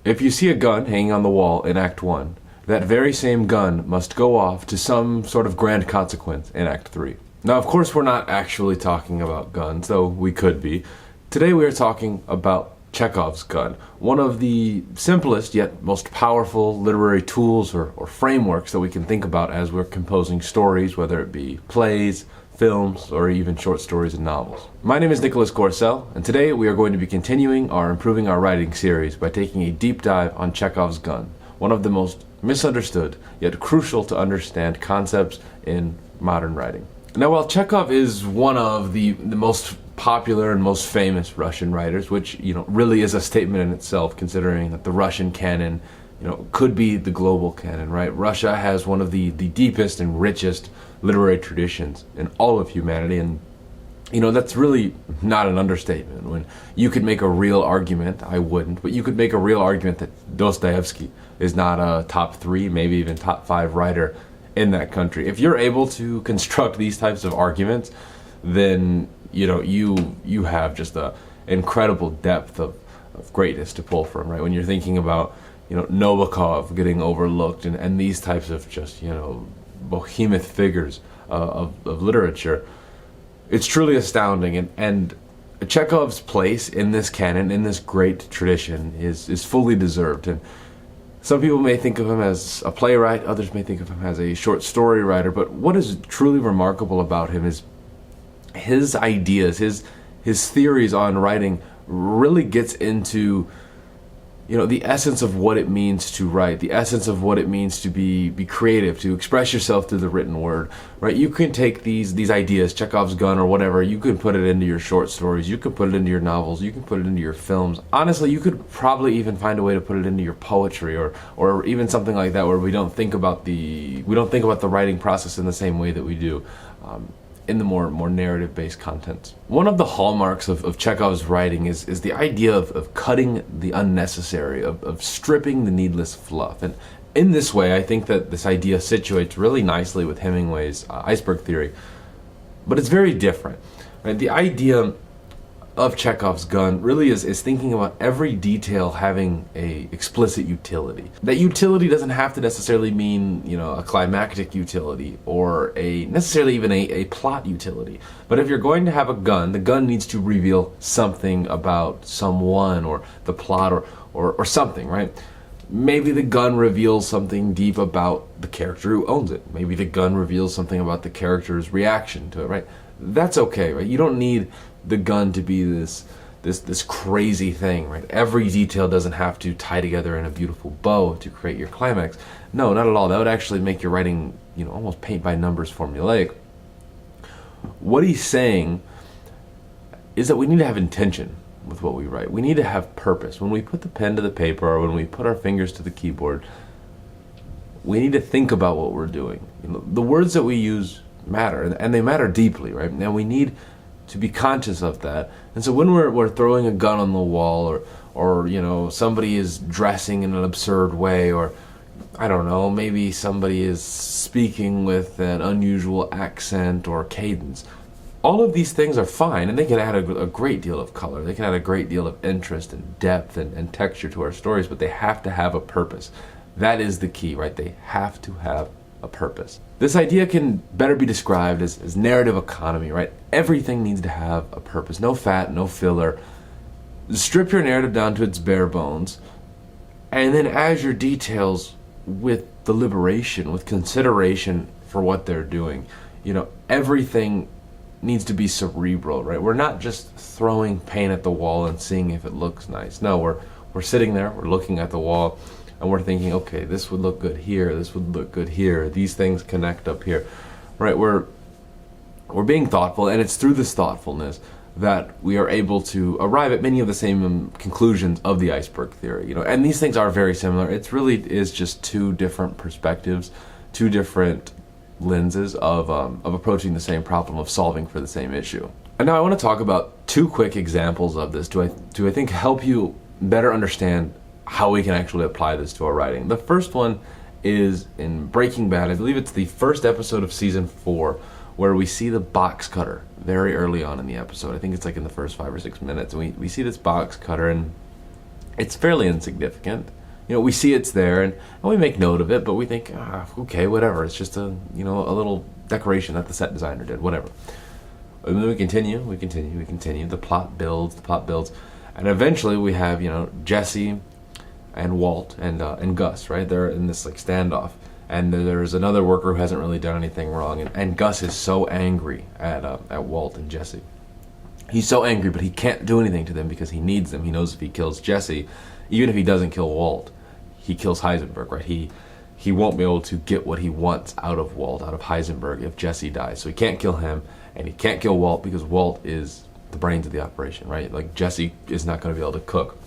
If you see a gun hanging on the wall in Act 1, that very same gun must go off to some sort of grand consequence in Act 3. Now, of course, we're not actually talking about guns, though we could be. Today we are talking about Chekhov's gun, one of the simplest yet most powerful literary tools or frameworks that we can think about as we're composing stories, whether it be plays, films, or even short stories and novels. My name is Nicholas Gorcel, and today we are going to be continuing our Improving Our Writing series by taking a deep dive on Chekhov's gun, one of the most misunderstood yet crucial to understand concepts in modern writing. Now, while Chekhov is one of the most popular and most famous Russian writers, which really is a statement in itself, considering that the Russian canon could be the global canon, right? Russia has one of the deepest and richest literary traditions in all of humanity, and that's really not an understatement. When you could make a real argument, I wouldn't, but you could make a real argument that Dostoevsky is not a top 3, maybe even top 5 writer in that country. If you're able to construct these types of arguments, then you have just a incredible depth of greatness to pull from, right? When you're thinking about Nabokov getting overlooked and these types of just behemoth figures of literature, it's truly astounding. And Chekhov's place in this canon, in this great tradition, is fully deserved. And some people may think of him as a playwright, others may think of him as a short story writer, but what is truly remarkable about him is his ideas, his theories on writing really gets into the essence of what it means to write, the essence of what it means to be creative, to express yourself through the written word, right? You can take these ideas, Chekhov's gun or whatever, you can put it into your short stories, you can put it into your novels, you can put it into your films. Honestly, you could probably even find a way to put it into your poetry or even something like that, where we don't think about the writing process in the same way that we do in the more narrative-based content. One of the hallmarks of Chekhov's writing is the idea of cutting the unnecessary, of stripping the needless fluff. And in this way, I think that this idea situates really nicely with Hemingway's iceberg theory. But it's very different, right? The idea of Chekhov's gun really is thinking about every detail having a explicit utility. That utility doesn't have to necessarily mean a climactic utility or necessarily even a plot utility. But if you're going to have a gun, the gun needs to reveal something about someone or the plot or something, right? Maybe the gun reveals something deep about the character who owns it. Maybe the gun reveals something about the character's reaction to it, right? That's okay, right? You don't need the gun to be this crazy thing, right? Every detail doesn't have to tie together in a beautiful bow to create your climax. No, not at all. That would actually make your writing, almost paint by numbers formulaic. What he's saying is that we need to have intention with what we write. We need to have purpose. When we put the pen to the paper or when we put our fingers to the keyboard, we need to think about what we're doing. The words that we use matter, and they matter deeply, right? Now we need to be conscious of that. And so when we're throwing a gun on the wall or somebody is dressing in an absurd way, or I don't know, maybe somebody is speaking with an unusual accent or cadence, all of these things are fine, and they can add a great deal of color. They can add a great deal of interest and depth and texture to our stories, but they have to have a purpose. That is the key, right? They have to have a purpose. This idea can better be described as narrative economy, right? Everything needs to have a purpose. No fat, no filler. Strip your narrative down to its bare bones, and then add your details with deliberation, with consideration for what they're doing. Everything needs to be cerebral, right? We're not just throwing paint at the wall and seeing if it looks nice. No, we're sitting there, we're looking at the wall, and we're thinking, okay, this would look good here, this would look good here, these things connect up here, right? We're being thoughtful, and it's through this thoughtfulness that we are able to arrive at many of the same conclusions of the iceberg theory. And these things are very similar. It really is just two different perspectives, two different lenses of approaching the same problem, of solving for the same issue. And now I want to talk about two quick examples of this to I think help you better understand how we can actually apply this to our writing. The first one is in Breaking Bad. I believe it's the first episode of season 4, where we see the box cutter very early on in the episode. I think it's like in the first 5 or 6 minutes. And we see this box cutter, and It's fairly insignificant. We see it's there, and we make note of it, but we think, okay, whatever. It's just a little decoration that the set designer did, whatever. And then we continue. The plot builds, and eventually we have Jesse and Walt and Gus, right? They're in this like standoff, and there's another worker who hasn't really done anything wrong, and Gus is so angry at Walt and Jesse. He's so angry, but he can't do anything to them because he needs them. He knows if he kills Jesse, even if he doesn't kill Walt, he kills Heisenberg, right? He won't be able to get what he wants out of Walt, out of Heisenberg, if Jesse dies. So he can't kill him, and he can't kill Walt because Walt is the brains of the operation, right? Like, Jesse is not going to be able to cook.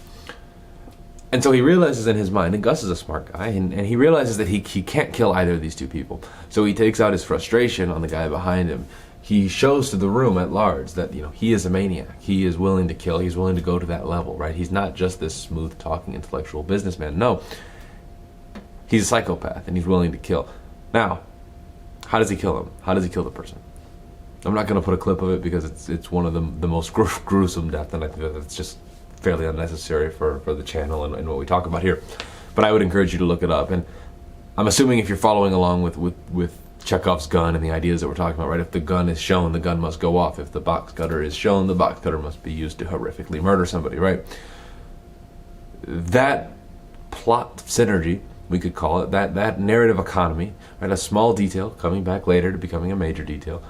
And so he realizes in his mind, and Gus is a smart guy, and he realizes that he can't kill either of these two people. So he takes out his frustration on the guy behind him. He shows to the room at large that he is a maniac. He is willing to kill. He's willing to go to that level, right? He's not just this smooth-talking intellectual businessman. No, he's a psychopath, and he's willing to kill. Now, how does he kill him? How does he kill the person? I'm not going to put a clip of it because it's one of the most gruesome deaths, and I think that's just fairly unnecessary for the channel and what we talk about here. But I would encourage you to look it up. And I'm assuming if you're following along with Chekhov's gun and the ideas that we're talking about, right? If the gun is shown, the gun must go off. If the box cutter is shown, the box cutter must be used to horrifically murder somebody, right? That plot synergy, we could call it, that narrative economy, right? A small detail coming back later to becoming a major detail,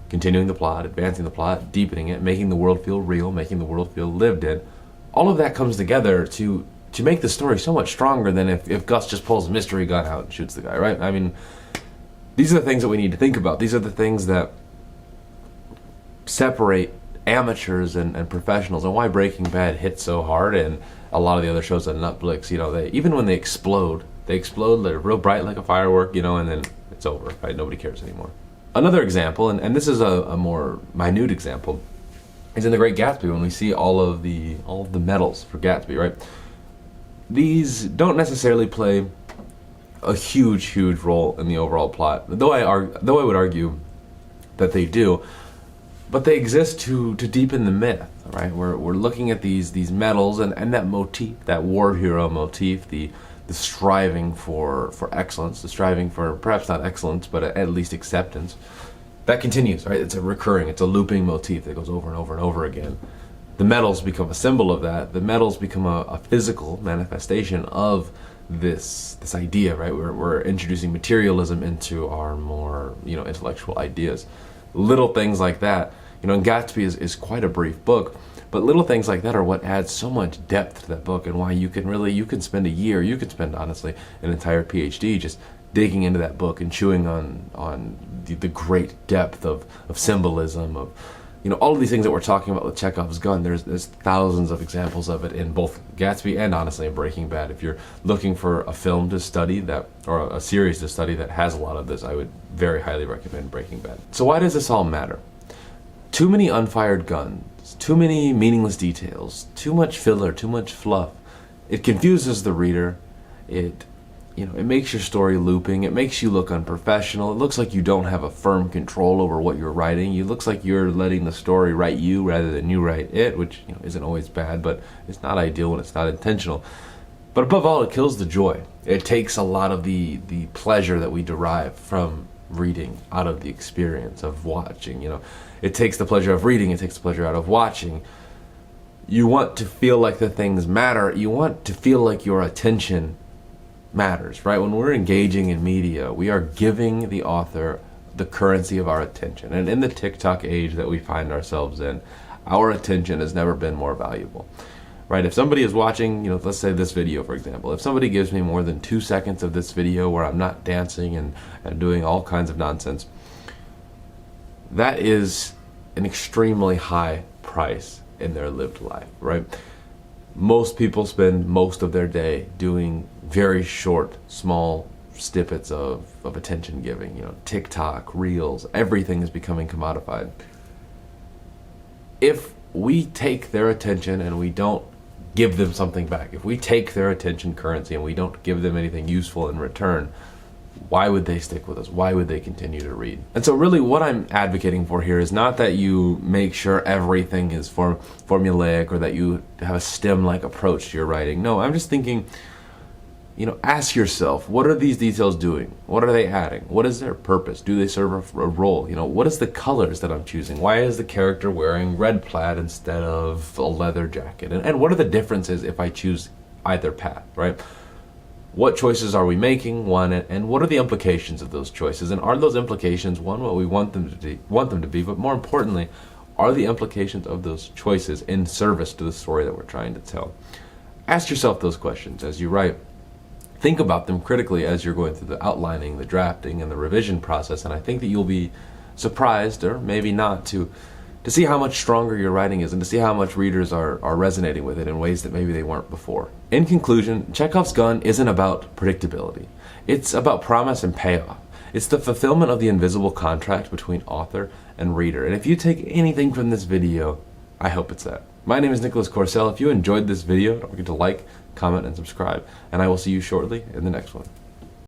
continuing the plot, advancing the plot, deepening it, making the world feel real, making the world feel lived in. All of that comes together to make the story so much stronger than if Gus just pulls a mystery gun out and shoots the guy, right? I mean, these are the things that we need to think about. These are the things that separate amateurs and professionals, and why Breaking Bad hits so hard, and a lot of the other shows on Netflix, they even when they explode, they're real bright like a firework, and then it's over, right? Nobody cares anymore. Another example, and this is a more minute example, is in The Great Gatsby, when we see all of the medals for Gatsby, right? These don't necessarily play a huge role in the overall plot, though I would argue that they do, but they exist to deepen the myth, right? We're looking at these medals and that motif, that war hero motif, the striving for excellence, the striving for perhaps not excellence, but at least acceptance. That continues, right? It's a looping motif that goes over and over and over again. The medals become a symbol of that. The medals become a physical manifestation of this idea, right? We're introducing materialism into our more intellectual ideas. Little things like that, and Gatsby is quite a brief book, but little things like that are what adds so much depth to that book, and why you can spend a year, you could spend honestly an entire PhD just digging into that book and chewing on the great depth of symbolism, of all of these things that we're talking about with Chekhov's gun. There's thousands of examples of it in both Gatsby and honestly in Breaking Bad. If you're looking for a film to study or a series to study that has a lot of this, I would very highly recommend Breaking Bad. So why does this all matter? Too many unfired guns, too many meaningless details, too much filler, too much fluff. It confuses the reader. It makes your story looping. It makes you look unprofessional. It looks like you don't have a firm control over what you're writing. It looks like you're letting the story write you rather than you write it, which isn't always bad, but it's not ideal when it's not intentional. But above all, it kills the joy. It takes a lot of the pleasure that we derive from reading out of the experience of watching. It takes the pleasure of reading. It takes the pleasure out of watching. You want to feel like the things matter. You want to feel like your attention matters, right? When we're engaging in media, we are giving the author the currency of our attention. And in the TikTok age that we find ourselves in, our attention has never been more valuable, right? If somebody is watching, let's say this video, for example, if somebody gives me more than 2 seconds of this video where I'm not dancing and doing all kinds of nonsense, that is an extremely high price in their lived life, right? Most people spend most of their day doing very short, small snippets of attention giving. TikTok, Reels, everything is becoming commodified. If we take their attention and we don't give them something back, if we take their attention currency and we don't give them anything useful in return, why would they stick with us? Why would they continue to read? And so really what I'm advocating for here is not that you make sure everything is formulaic or that you have a STEM-like approach to your writing. No, I'm just thinking, ask yourself, what are these details doing? What are they adding? What is their purpose? Do they serve a role? What is the colors that I'm choosing? Why is the character wearing red plaid instead of a leather jacket? And what are the differences if I choose either path, right? What choices are we making, one, and what are the implications of those choices? And are those implications, one, what we want them to be, but more importantly, are the implications of those choices in service to the story that we're trying to tell? Ask yourself those questions as you write. Think about them critically as you're going through the outlining, the drafting, and the revision process, and I think that you'll be surprised, or maybe not, to see how much stronger your writing is and to see how much readers are resonating with it in ways that maybe they weren't before. In conclusion, Chekhov's gun isn't about predictability. It's about promise and payoff. It's the fulfillment of the invisible contract between author and reader. And if you take anything from this video, I hope it's that. My name is Nicholas Corcel. If you enjoyed this video, don't forget to like, comment, and subscribe. And I will see you shortly in the next one.